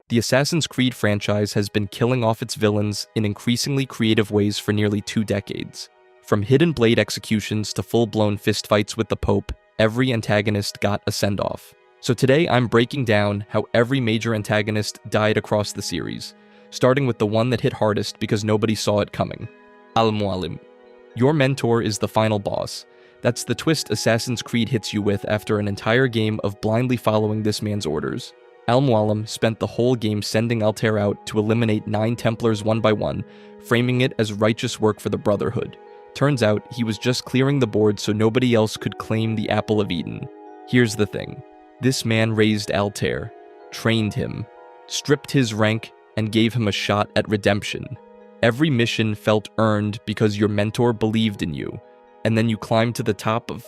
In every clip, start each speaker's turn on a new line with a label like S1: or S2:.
S1: The Assassin's Creed franchise has been killing off its villains in increasingly creative ways for nearly 2 decades. From hidden blade executions to full-blown fistfights with the Pope, every antagonist got a send-off. So today I'm breaking down how every major antagonist died across the series, starting with the one that hit hardest because nobody saw it coming. Al-Mualim. Your mentor is the final boss. That's the twist Assassin's Creed hits you with after an entire game of blindly following this man's orders. Al-Mualim spent the whole game sending Altair out to eliminate 9 Templars one by one, framing it as righteous work for the Brotherhood. Turns out he was just clearing the board so nobody else could claim the Apple of Eden. Here's the thing. This man raised Altair, trained him, stripped his rank, and gave him a shot at redemption. Every mission felt earned because your mentor believed in you, and then you climb to the top of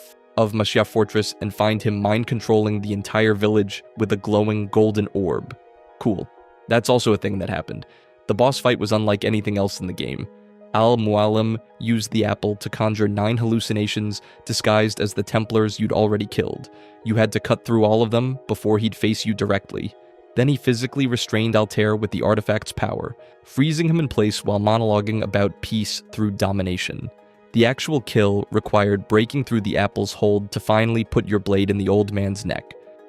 S1: Mashia Fortress and find him mind-controlling the entire village with a glowing golden orb. Cool. That's also a thing that happened. The boss fight was unlike anything else in the game. Al-Mualim used the apple to conjure 9 hallucinations disguised as the Templars you'd already killed. You had to cut through all of them before he'd face you directly. Then he physically restrained Altair with the artifact's power, freezing him in place while monologuing about peace through domination. The actual kill required breaking through the apple's hold to finally put your blade in the old man's neck.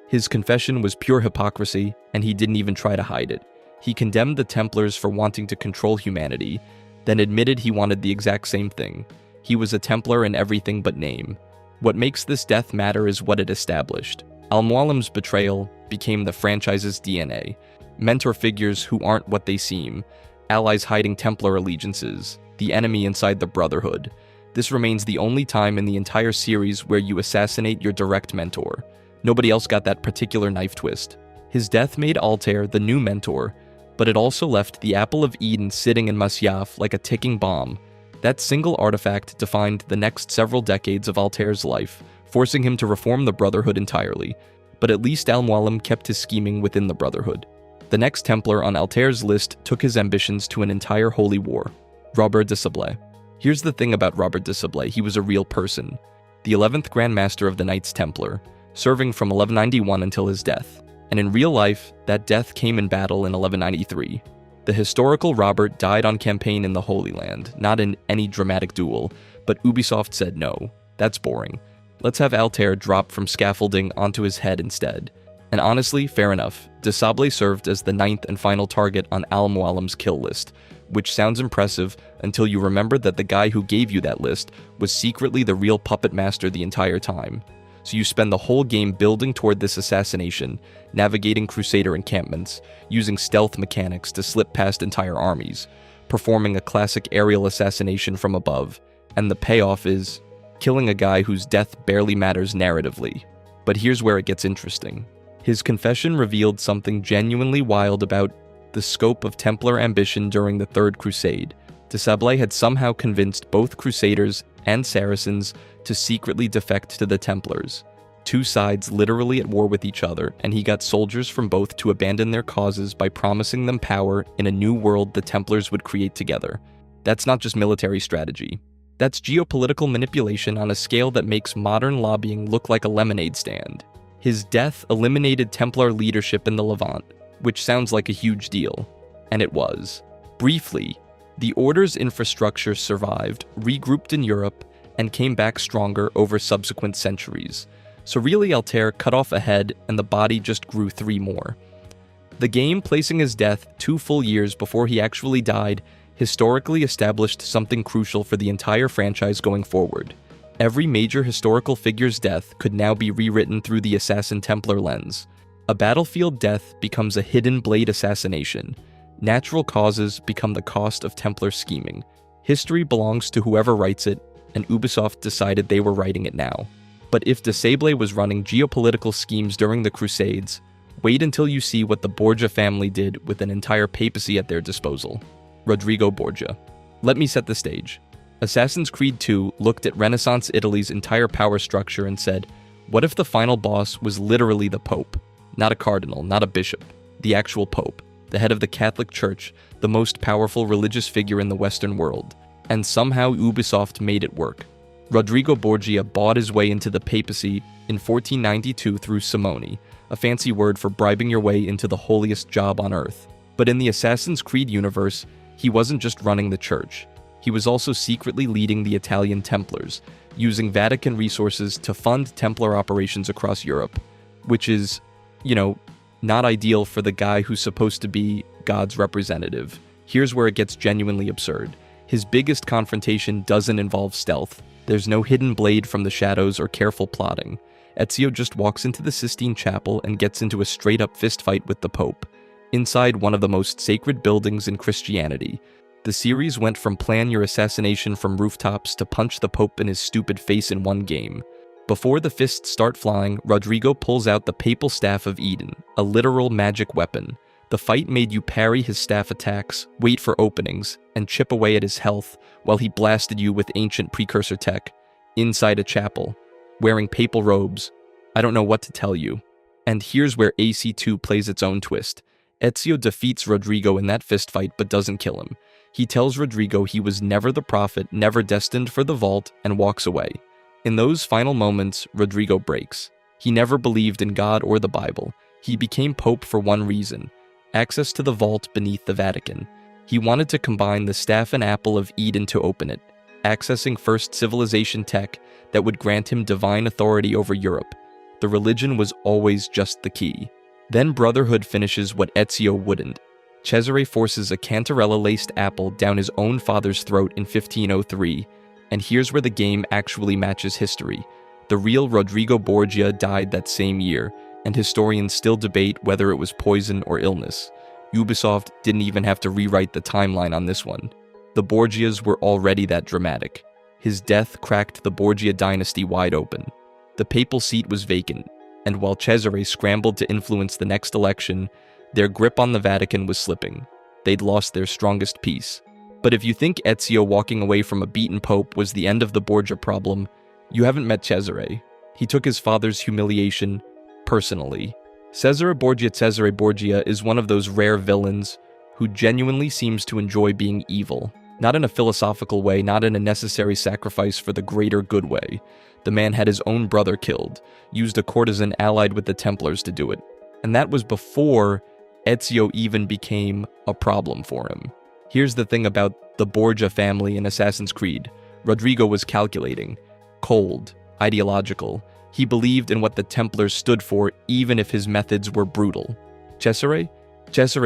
S1: His confession was pure hypocrisy, and he didn't even try to hide it. He condemned the Templars for wanting to control humanity, then admitted he wanted the exact same thing. He was a Templar in everything but name. What makes this death matter is what it established. Al-Mualim's betrayal became the franchise's DNA. Mentor figures who aren't what they seem, allies hiding Templar allegiances, the enemy inside the Brotherhood. This remains the only time in the entire series where you assassinate your direct mentor. Nobody else got that particular knife twist. His death made Altair the new mentor, but it also left the Apple of Eden sitting in Masyaf like a ticking bomb. That single artifact defined the next several decades of Altair's life, forcing him to reform the Brotherhood entirely. But at least Al-Mualim kept his scheming within the Brotherhood. The next Templar on Altair's list took his ambitions to an entire holy war. Robert de Sablé. Here's the thing about Robert de Sablé, he was a real person. The 11th Grand Master of the Knights Templar, serving from 1191 until his death. And in real life, that death came in battle in 1193. The historical Robert died on campaign in the Holy Land, not in any dramatic duel, but Ubisoft said no, that's boring. Let's have Altair drop from scaffolding onto his head instead. And honestly, fair enough, de Sablé served as the 9th and final target on Al-Mualim's kill list, which sounds impressive until you remember that the guy who gave you that list was secretly the real puppet master the entire time. So you spend the whole game building toward this assassination, navigating Crusader encampments, using stealth mechanics to slip past entire armies, performing a classic aerial assassination from above, and the payoff is killing a guy whose death barely matters narratively. But here's where it gets interesting. His confession revealed something genuinely wild about the scope of Templar ambition during the Third Crusade. De Sablé had somehow convinced both Crusaders and Saracens to secretly defect to the Templars. 2 sides literally at war with each other, and he got soldiers from both to abandon their causes by promising them power in a new world the Templars would create together. That's not just military strategy. That's geopolitical manipulation on a scale that makes modern lobbying look like a lemonade stand. His death eliminated Templar leadership in the Levant, which sounds like a huge deal. And it was. Briefly, the Order's infrastructure survived, regrouped in Europe, and came back stronger over subsequent centuries. So really, Altair cut off a head, and the body just grew 3 more. The game, placing his death 2 full years before he actually died, historically established something crucial for the entire franchise going forward. Every major historical figure's death could now be rewritten through the Assassin Templar lens. A battlefield death becomes a hidden blade assassination. Natural causes become the cost of Templar scheming. History belongs to whoever writes it, and Ubisoft decided they were writing it now. But if de Sablé was running geopolitical schemes during the Crusades, wait until you see what the Borgia family did with an entire papacy at their disposal. Rodrigo Borgia. Let me set the stage. Assassin's Creed 2 looked at Renaissance Italy's entire power structure and said, what if the final boss was literally the Pope? Not a cardinal, not a bishop, the actual Pope, the head of the Catholic Church, the most powerful religious figure in the Western world. And somehow Ubisoft made it work. Rodrigo Borgia bought his way into the papacy in 1492 through Simone, a fancy word for bribing your way into the holiest job on earth. But in the Assassin's Creed universe, he wasn't just running the church. He was also secretly leading the Italian Templars, using Vatican resources to fund Templar operations across Europe, which is, not ideal for the guy who's supposed to be God's representative. Here's where it gets genuinely absurd. His biggest confrontation doesn't involve stealth. There's no hidden blade from the shadows or careful plotting. Ezio just walks into the Sistine Chapel and gets into a straight-up fistfight with the Pope, inside one of the most sacred buildings in Christianity. The series went from plan your assassination from rooftops to punch the Pope in his stupid face in one game. Before the fists start flying, Rodrigo pulls out the Papal Staff of Eden, a literal magic weapon. The fight made you parry his staff attacks, wait for openings, and chip away at his health while he blasted you with ancient precursor tech, inside a chapel, wearing papal robes. I don't know what to tell you. And here's where AC2 plays its own twist. Ezio defeats Rodrigo in that fistfight but doesn't kill him. He tells Rodrigo he was never the prophet, never destined for the vault, and walks away. In those final moments, Rodrigo breaks. He never believed in God or the Bible. He became Pope for one reason: access to the vault beneath the Vatican. He wanted to combine the staff and apple of Eden to open it, accessing first civilization tech that would grant him divine authority over Europe. The religion was always just the key. Then Brotherhood finishes what Ezio wouldn't. Cesare forces a cantarella-laced apple down his own father's throat in 1503, and here's where the game actually matches history. The real Rodrigo Borgia died that same year, and historians still debate whether it was poison or illness. Ubisoft didn't even have to rewrite the timeline on this one. The Borgias were already that dramatic. His death cracked the Borgia dynasty wide open. The papal seat was vacant, and while Cesare scrambled to influence the next election, their grip on the Vatican was slipping. They'd lost their strongest piece. But if you think Ezio walking away from a beaten pope was the end of the Borgia problem, you haven't met Cesare. He took his father's humiliation personally. Cesare Borgia is one of those rare villains who genuinely seems to enjoy being evil. Not in a philosophical way, not in a necessary sacrifice for the greater good way. The man had his own brother killed, used a courtesan allied with the Templars to do it. And that was before Ezio even became a problem for him. Here's the thing about the Borgia family in Assassin's Creed. Rodrigo was calculating, cold, ideological. He believed in what the Templars stood for, even if his methods were brutal. Cesare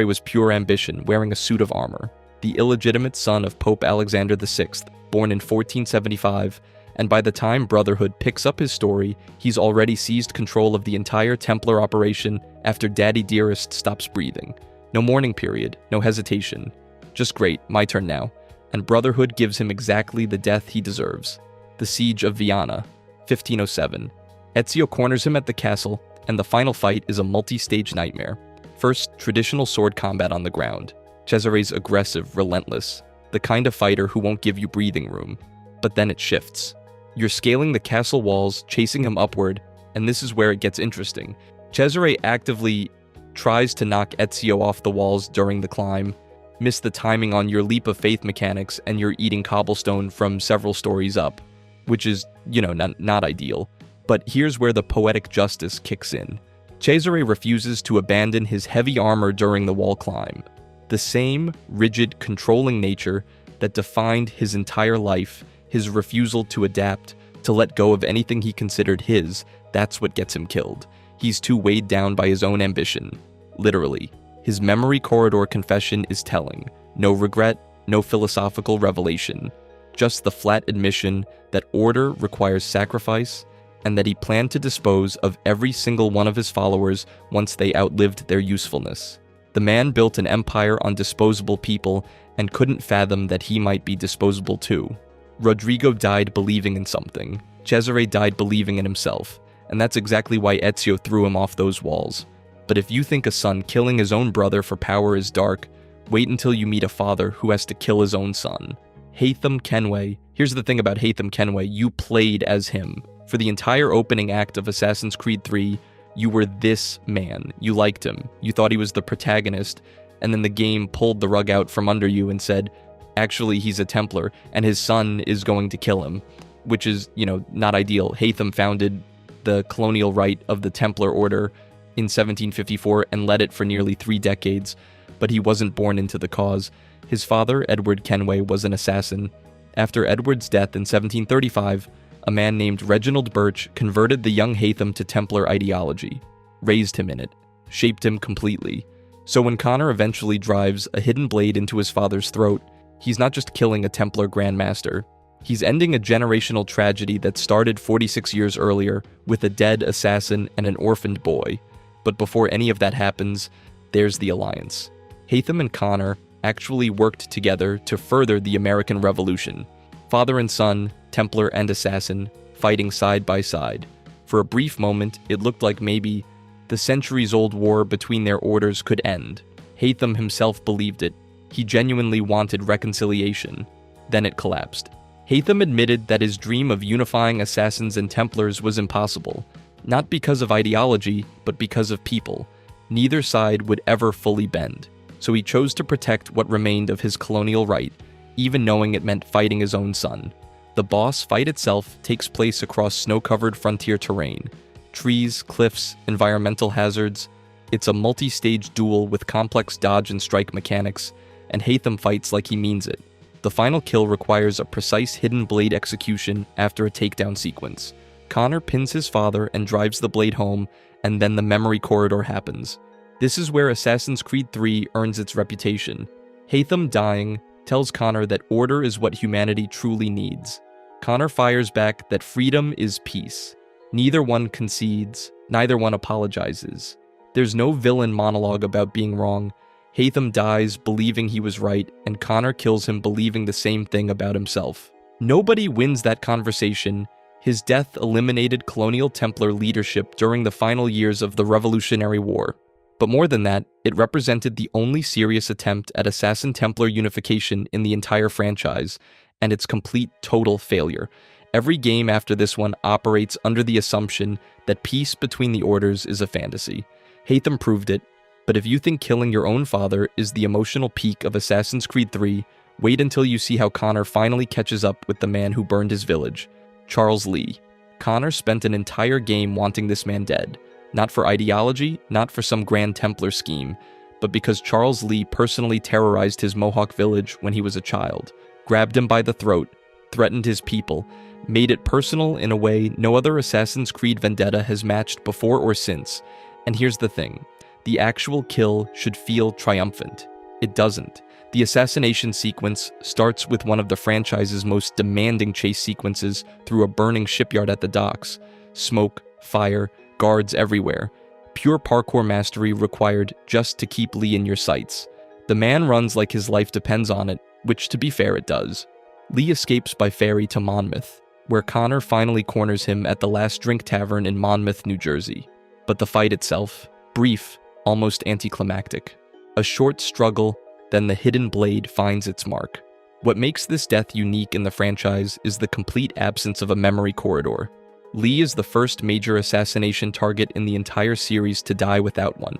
S1: was pure ambition, wearing a suit of armor. The illegitimate son of Pope Alexander VI, born in 1475, and by the time Brotherhood picks up his story, he's already seized control of the entire Templar operation after Daddy Dearest stops breathing. No mourning period, no hesitation. Just great, my turn now. And Brotherhood gives him exactly the death he deserves. The Siege of Viana, 1507. Ezio corners him at the castle, and the final fight is a multi-stage nightmare. First, traditional sword combat on the ground. Cesare's aggressive, relentless, the kind of fighter who won't give you breathing room. But then it shifts. You're scaling the castle walls, chasing him upward, and this is where it gets interesting. Cesare actively tries to knock Ezio off the walls during the climb, miss the timing on your leap of faith mechanics, and you're eating cobblestone from several stories up, which is, not ideal. But here's where the poetic justice kicks in. Cesare refuses to abandon his heavy armor during the wall climb. The same rigid, controlling nature that defined his entire life, his refusal to adapt, to let go of anything he considered his, that's what gets him killed. He's too weighed down by his own ambition. Literally. His memory corridor confession is telling. No regret, no philosophical revelation. Just the flat admission that order requires sacrifice, and that he planned to dispose of every single one of his followers once they outlived their usefulness. The man built an empire on disposable people and couldn't fathom that he might be disposable too. Rodrigo died believing in something. Cesare died believing in himself, and that's exactly why Ezio threw him off those walls. But if you think a son killing his own brother for power is dark, wait until you meet a father who has to kill his own son. Haytham Kenway. Here's the thing about Haytham Kenway, you played as him. For the entire opening act of Assassin's Creed 3, you were this man. You liked him. You thought he was the protagonist, and then the game pulled the rug out from under you and said, actually, he's a Templar, and his son is going to kill him, which is, not ideal. Haytham founded the colonial right of the Templar Order in 1754 and led it for nearly 3 decades, but he wasn't born into the cause. His father, Edward Kenway, was an assassin. After Edward's death in 1735, a man named Reginald Birch converted the young Haytham to Templar ideology, raised him in it, shaped him completely. So when Connor eventually drives a hidden blade into his father's throat, he's not just killing a Templar Grandmaster. He's ending a generational tragedy that started 46 years earlier with a dead assassin and an orphaned boy. But before any of that happens, there's the alliance. Haytham and Connor actually worked together to further the American Revolution. Father and son, Templar and assassin, fighting side by side. For a brief moment, it looked like maybe the centuries-old war between their orders could end. Haytham himself believed it. He genuinely wanted reconciliation. Then it collapsed. Haytham admitted that his dream of unifying assassins and Templars was impossible, not because of ideology, but because of people. Neither side would ever fully bend, so he chose to protect what remained of his colonial right, even knowing it meant fighting his own son. The boss fight itself takes place across snow-covered frontier terrain. Trees, cliffs, environmental hazards. It's a multi-stage duel with complex dodge and strike mechanics, and Haytham fights like he means it. The final kill requires a precise hidden blade execution after a takedown sequence. Connor pins his father and drives the blade home, and then the memory corridor happens. This is where Assassin's Creed 3 earns its reputation. Haytham dying tells Connor that order is what humanity truly needs. Connor fires back that freedom is peace. Neither one concedes, neither one apologizes. There's no villain monologue about being wrong. Haytham dies believing he was right, and Connor kills him believing the same thing about himself. Nobody wins that conversation. His death eliminated colonial Templar leadership during the final years of the Revolutionary War. But more than that, it represented the only serious attempt at Assassin-Templar unification in the entire franchise, and its complete, total failure. Every game after this one operates under the assumption that peace between the orders is a fantasy. Haytham proved it, but if you think killing your own father is the emotional peak of Assassin's Creed 3, wait until you see how Connor finally catches up with the man who burned his village, Charles Lee. Connor spent an entire game wanting this man dead. Not for ideology, not for some grand Templar scheme, but because Charles Lee personally terrorized his Mohawk village when he was a child, grabbed him by the throat, threatened his people, made it personal in a way no other Assassin's Creed vendetta has matched before or since. And here's the thing, the actual kill should feel triumphant. It doesn't. The assassination sequence starts with one of the franchise's most demanding chase sequences through a burning shipyard at the docks. Smoke, fire, guards everywhere. Pure parkour mastery required just to keep Lee in your sights. The man runs like his life depends on it, which to be fair it does. Lee escapes by ferry to Monmouth, where Connor finally corners him at the Last Drink Tavern in Monmouth, New Jersey. But the fight itself, brief, almost anticlimactic. A short struggle, then the hidden blade finds its mark. What makes this death unique in the franchise is the complete absence of a memory corridor. Lee is the first major assassination target in the entire series to die without one.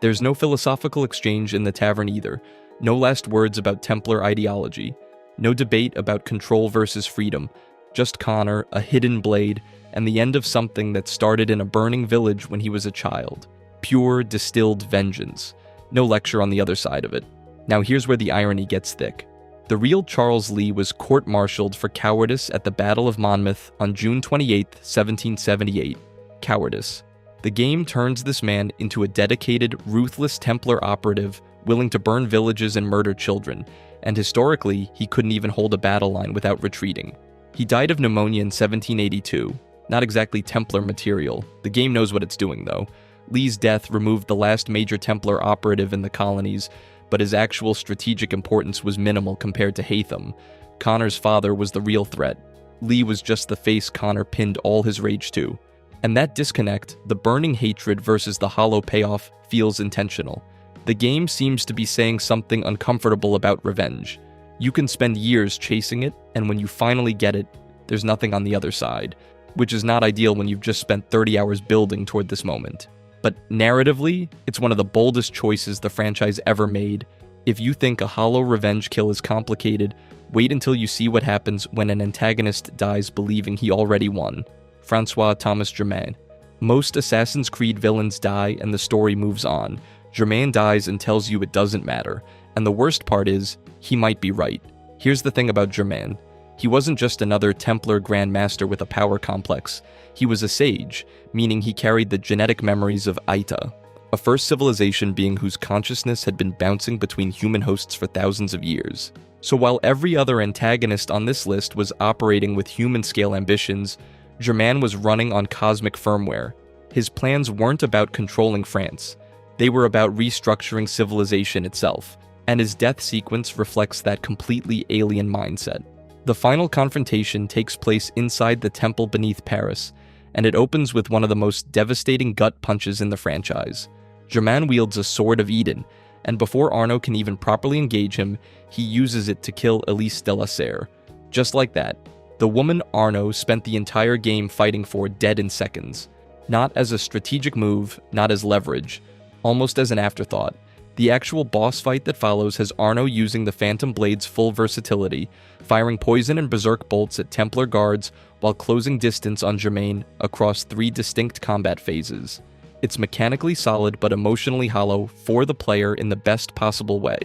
S1: There's no philosophical exchange in the tavern either, no last words about Templar ideology, no debate about control versus freedom, just Connor, a hidden blade, and the end of something that started in a burning village when he was a child. Pure, distilled vengeance. No lecture on the other side of it. Now here's where the irony gets thick. The real Charles Lee was court-martialed for cowardice at the Battle of Monmouth on June 28, 1778. Cowardice. The game turns this man into a dedicated, ruthless Templar operative willing to burn villages and murder children, and historically, he couldn't even hold a battle line without retreating. He died of pneumonia in 1782. Not exactly Templar material. The game knows what it's doing, though. Lee's death removed the last major Templar operative in the colonies, but his actual strategic importance was minimal compared to Haytham. Connor's father was the real threat. Lee was just the face Connor pinned all his rage to. And that disconnect, the burning hatred versus the hollow payoff, feels intentional. The game seems to be saying something uncomfortable about revenge. You can spend years chasing it, and when you finally get it, there's nothing on the other side, which is not ideal when you've just spent 30 hours building toward this moment. But narratively, it's one of the boldest choices the franchise ever made. If you think a hollow revenge kill is complicated, wait until you see what happens when an antagonist dies believing he already won. Francois Thomas Germain. Most Assassin's Creed villains die and the story moves on. Germain dies and tells you it doesn't matter, and the worst part is, he might be right. Here's the thing about Germain. He wasn't just another Templar Grand Master with a power complex. He was a sage, meaning he carried the genetic memories of Aita, a first civilization being whose consciousness had been bouncing between human hosts for thousands of years. So while every other antagonist on this list was operating with human-scale ambitions, Germain was running on cosmic firmware. His plans weren't about controlling France. They were about restructuring civilization itself, and his death sequence reflects that completely alien mindset. The final confrontation takes place inside the temple beneath Paris, and it opens with one of the most devastating gut punches in the franchise. Germain wields a Sword of Eden, and before Arnaud can even properly engage him, he uses it to kill Elise de la Serre. Just like that, the woman Arnaud spent the entire game fighting for dead in seconds. Not as a strategic move, not as leverage, almost as an afterthought. The actual boss fight that follows has Arnaud using the Phantom Blade's full versatility, firing poison and berserk bolts at Templar guards while closing distance on Germain across 3 distinct combat phases. It's mechanically solid but emotionally hollow for the player in the best possible way.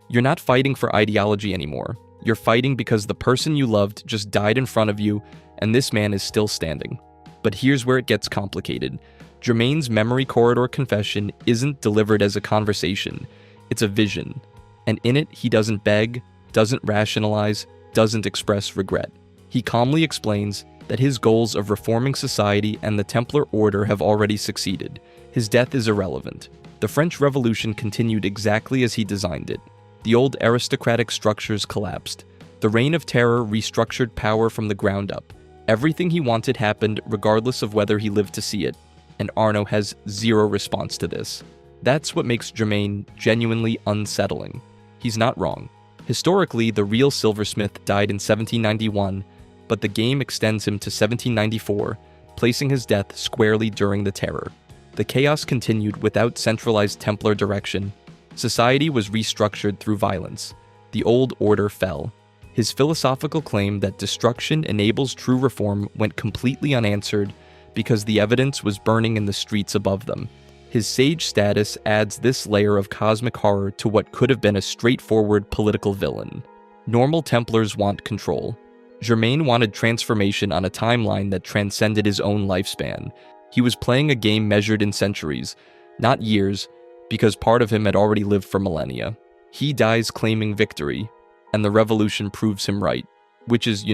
S1: You're not fighting for ideology anymore. You're fighting because the person you loved just died in front of you, and this man is still standing. But here's where it gets complicated. Germain's memory corridor confession isn't delivered as a conversation, it's a vision. And in it, he doesn't beg, doesn't rationalize, doesn't express regret. He calmly explains that his goals of reforming society and the Templar Order have already succeeded. His death is irrelevant. The French Revolution continued exactly as he designed it. The old aristocratic structures collapsed. The Reign of Terror restructured power from the ground up. Everything he wanted happened regardless of whether he lived to see it, and Arnaud has zero response to this. That's what makes Germain genuinely unsettling. He's not wrong. Historically, the real silversmith died in 1791, but the game extends him to 1794, placing his death squarely during the Terror. The chaos continued without centralized Templar direction. Society was restructured through violence. The old order fell. His philosophical claim that destruction enables true reform went completely unanswered because the evidence was burning in the streets above them. His sage status adds this layer of cosmic horror to what could have been a straightforward political villain. Normal Templars want control. Germain wanted transformation on a timeline that transcended his own lifespan. He was playing a game measured in centuries, not years, because part of him had already lived for millennia. He dies claiming victory, and the revolution proves him right, which is,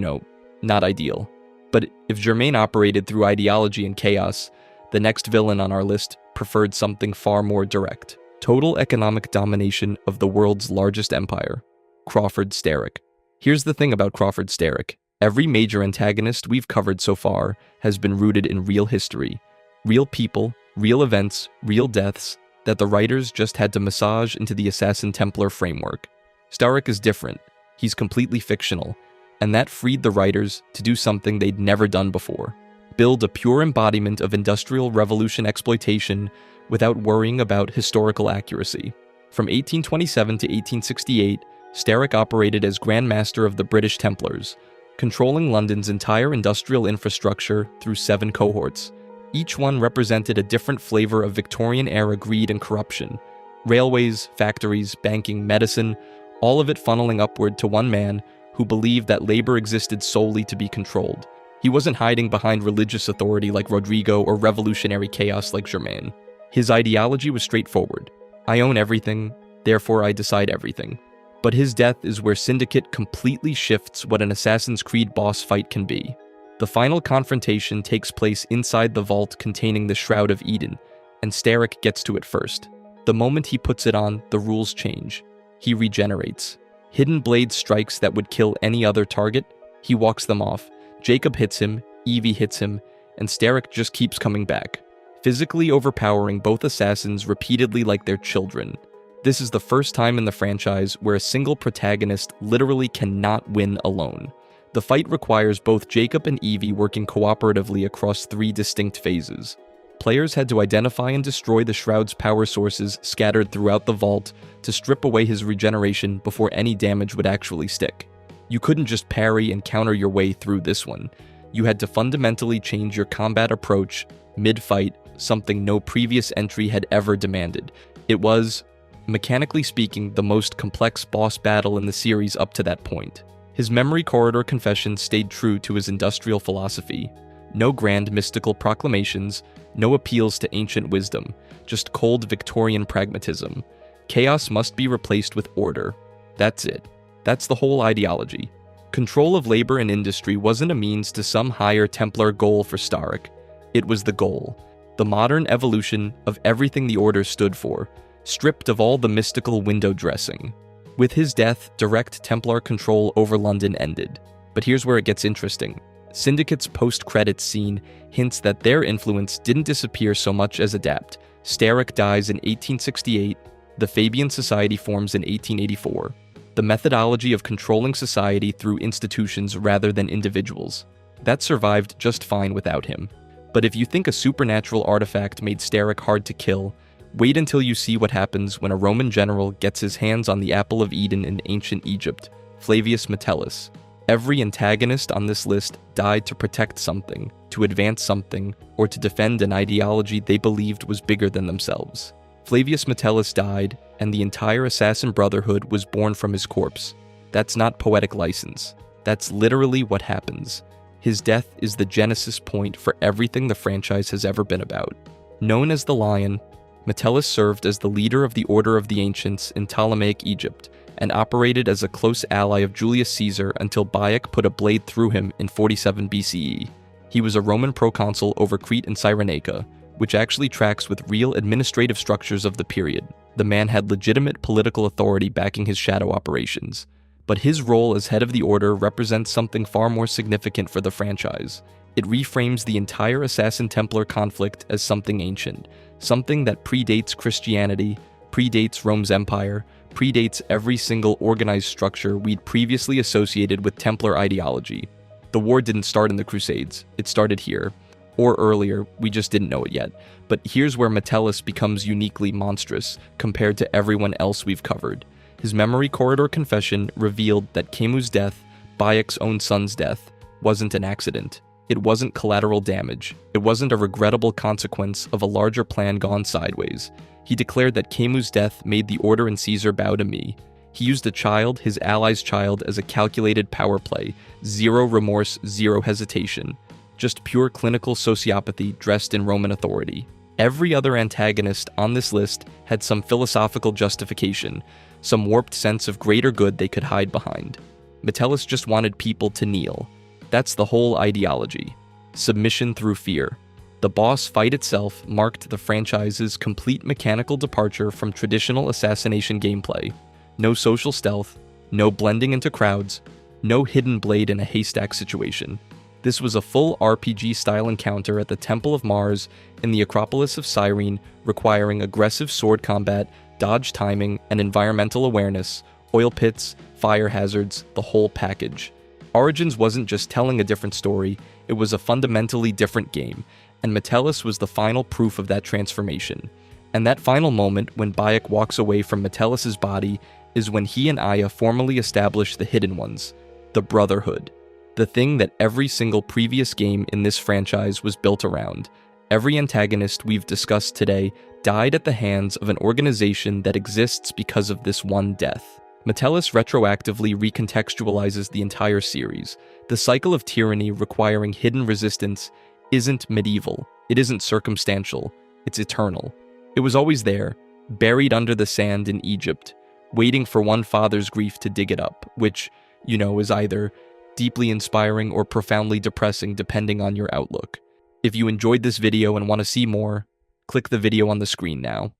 S1: not ideal. But if Germain operated through ideology and chaos, the next villain on our list preferred something far more direct. Total economic domination of the world's largest empire. Crawford Starrick. Here's the thing about Crawford Starrick. Every major antagonist we've covered so far has been rooted in real history. Real people, real events, real deaths that the writers just had to massage into the Assassin Templar framework. Starrick is different. He's completely fictional, and that freed the writers to do something they'd never done before. Build a pure embodiment of Industrial Revolution exploitation without worrying about historical accuracy. From 1827 to 1868, Starrick operated as Grand Master of the British Templars, controlling London's entire industrial infrastructure through 7 cohorts. Each one represented a different flavor of Victorian-era greed and corruption. Railways, factories, banking, medicine, all of it funneling upward to one man who believed that labor existed solely to be controlled. He wasn't hiding behind religious authority like Rodrigo or revolutionary chaos like Germain. His ideology was straightforward. I own everything, therefore I decide everything. But his death is where Syndicate completely shifts what an Assassin's Creed boss fight can be. The final confrontation takes place inside the vault containing the Shroud of Eden, and Starrick gets to it first. The moment he puts it on, the rules change. He regenerates. Hidden blade strikes that would kill any other target, he walks them off. Jacob hits him, Evie hits him, and Starrick just keeps coming back, physically overpowering both assassins repeatedly like they're children. This is the first time in the franchise where a single protagonist literally cannot win alone. The fight requires both Jacob and Evie working cooperatively across 3 distinct phases. Players had to identify and destroy the Shroud's power sources scattered throughout the vault to strip away his regeneration before any damage would actually stick. You couldn't just parry and counter your way through this one. You had to fundamentally change your combat approach mid-fight, something no previous entry had ever demanded. It was, mechanically speaking, the most complex boss battle in the series up to that point. His memory corridor confession stayed true to his industrial philosophy. No grand mystical proclamations, no appeals to ancient wisdom, just cold Victorian pragmatism. Chaos must be replaced with order. That's it. That's the whole ideology. Control of labor and industry wasn't a means to some higher Templar goal for Starrick. It was the goal. The modern evolution of everything the Order stood for, stripped of all the mystical window dressing. With his death, direct Templar control over London ended. But here's where it gets interesting. Syndicate's post-credits scene hints that their influence didn't disappear so much as adapt. Starrick dies in 1868, the Fabian Society forms in 1884. The methodology of controlling society through institutions rather than individuals. That survived just fine without him. But if you think a supernatural artifact made Starrick hard to kill, wait until you see what happens when a Roman general gets his hands on the Apple of Eden in ancient Egypt, Flavius Metellus. Every antagonist on this list died to protect something, to advance something, or to defend an ideology they believed was bigger than themselves. Flavius Metellus died, and the entire Assassin Brotherhood was born from his corpse. That's not poetic license. That's literally what happens. His death is the genesis point for everything the franchise has ever been about. Known as the Lion, Metellus served as the leader of the Order of the Ancients in Ptolemaic Egypt, and operated as a close ally of Julius Caesar until Bayek put a blade through him in 47 BCE. He was a Roman proconsul over Crete and Cyrenaica, which actually tracks with real administrative structures of the period. The man had legitimate political authority backing his shadow operations. But his role as head of the Order represents something far more significant for the franchise. It reframes the entire Assassin-Templar conflict as something ancient, something that predates Christianity, predates Rome's empire, predates every single organized structure we'd previously associated with Templar ideology. The war didn't start in the Crusades, it started here. Or earlier, we just didn't know it yet. But here's where Metellus becomes uniquely monstrous compared to everyone else we've covered. His memory corridor confession revealed that Camus' death, Bayek's own son's death, wasn't an accident. It wasn't collateral damage. It wasn't a regrettable consequence of a larger plan gone sideways. He declared that Camus' death made the Order and Caesar bow to me. He used a child, his ally's child, as a calculated power play. Zero remorse, zero hesitation. Just pure clinical sociopathy dressed in Roman authority. Every other antagonist on this list had some philosophical justification, some warped sense of greater good they could hide behind. Metellus just wanted people to kneel. That's the whole ideology. Submission through fear. The boss fight itself marked the franchise's complete mechanical departure from traditional assassination gameplay. No social stealth, no blending into crowds, no hidden blade in a haystack situation. This was a full RPG-style encounter at the Temple of Mars in the Acropolis of Cyrene, requiring aggressive sword combat, dodge timing, and environmental awareness, oil pits, fire hazards, the whole package. Origins wasn't just telling a different story, it was a fundamentally different game, and Metellus was the final proof of that transformation. And that final moment when Bayek walks away from Metellus's body is when he and Aya formally establish the Hidden Ones, the Brotherhood. The thing that every single previous game in this franchise was built around. Every antagonist we've discussed today died at the hands of an organization that exists because of this one death. Metellus retroactively recontextualizes the entire series. The cycle of tyranny requiring hidden resistance isn't medieval, it isn't circumstantial, it's eternal. It was always there, buried under the sand in Egypt, waiting for one father's grief to dig it up, which, is either deeply inspiring or profoundly depressing depending on your outlook. If you enjoyed this video and want to see more, click the video on the screen now.